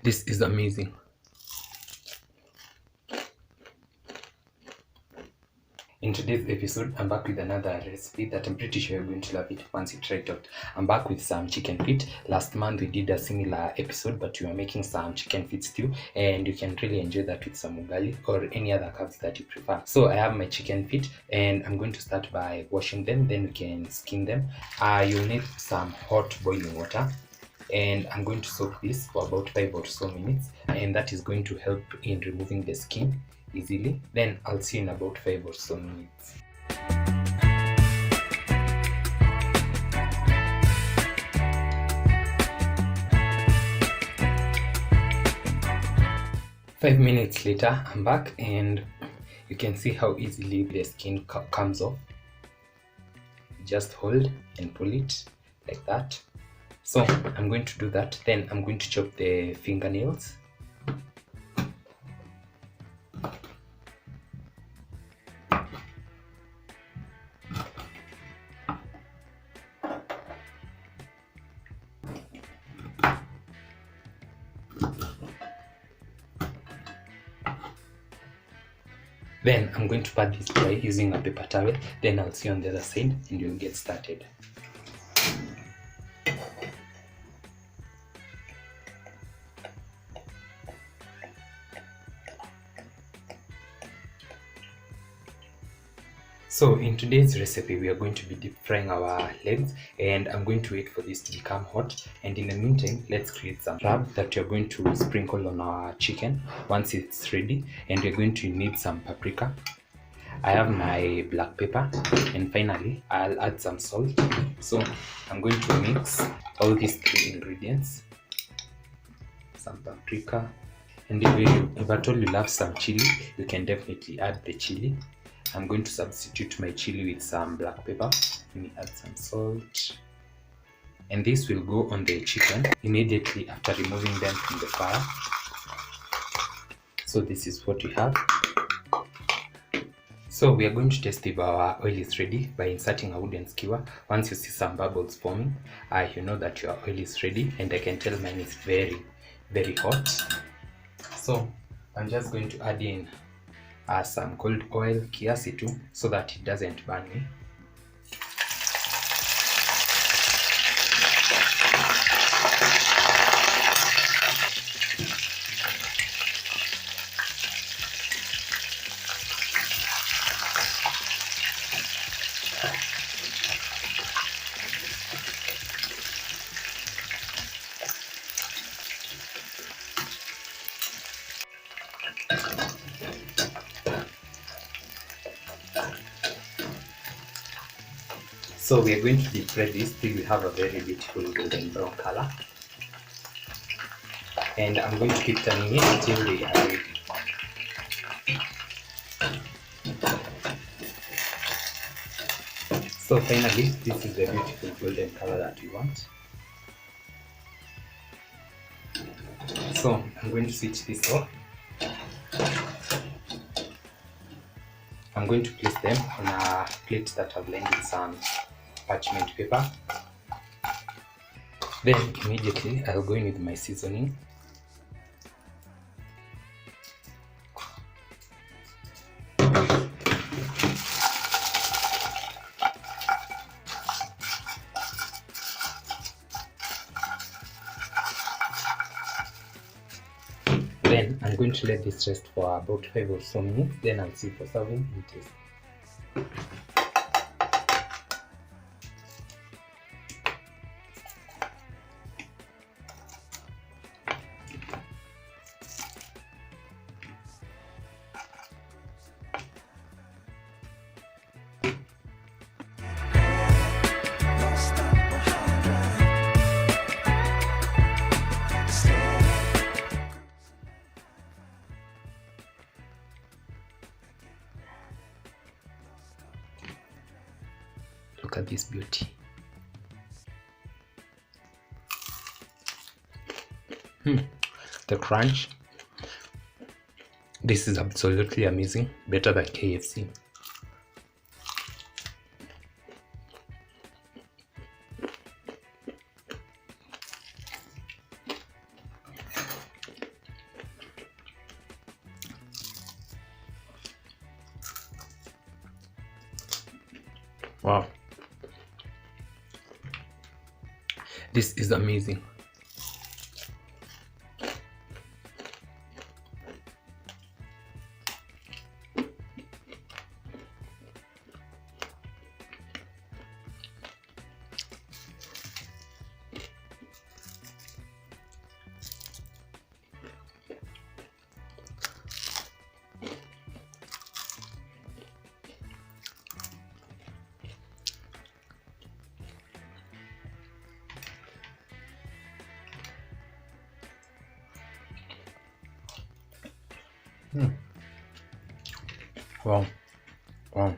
This is amazing. In today's episode, I'm back with another recipe that I'm pretty sure you're going to love it once you try it out. I'm back with some chicken feet. Last month we did a similar episode, but we were making some chicken feet stew, and you can really enjoy that with some ugali or any other carbs that you prefer. So I have my chicken feet, and I'm going to start by washing them, then we can skin them. You'll need some hot boiling water, and I'm going to soak this for about 5 or so minutes, and that is going to help in removing the skin easily. Then I'll see you in about 5 or so minutes. Five minutes later, I'm back, and you can see how easily the skin comes off. Just hold and pull it like that. So I'm going to do that. Then I'm going to chop the fingernails. Then I'm going to pat this dry using a paper towel. Then I'll see you on the other side and we'll get started. So in today's recipe, we are going to be deep frying our legs, and I'm going to wait for this to become hot. And in the meantime, let's create some rub that we're going to sprinkle on our chicken once it's ready. And we're going to need some paprika. I have my black pepper, and finally I'll add some salt. So I'm going to mix all these three ingredients. Some paprika, and if at all you love some chili, you can definitely add the chili. I'm going to substitute my chili with some black pepper. Let me add some salt. And this will go on the chicken immediately after removing them from the fire. So this is what we have. So we are going to test if our oil is ready by inserting a wooden skewer. Once you see some bubbles forming, you know that your oil is ready, and I can tell mine is very, very hot. So I'm just going to add in some cold oil, kiasi tu, so that it doesn't burn me. So we are going to deep fry this till we have a very beautiful golden brown color, and I'm going to keep turning it until they are ready. So finally, this is the beautiful golden color that we want. So I'm going to switch this off. I'm going to place them on a plate that I've lined with some parchment paper. Then immediately I'll go in with my seasoning. Then I'm going to let this rest for about 5 or so minutes. Then I'll see for serving and taste. Look at this beauty. The crunch. This is absolutely amazing. Better than KFC. Wow, this is amazing. Wow. Wow.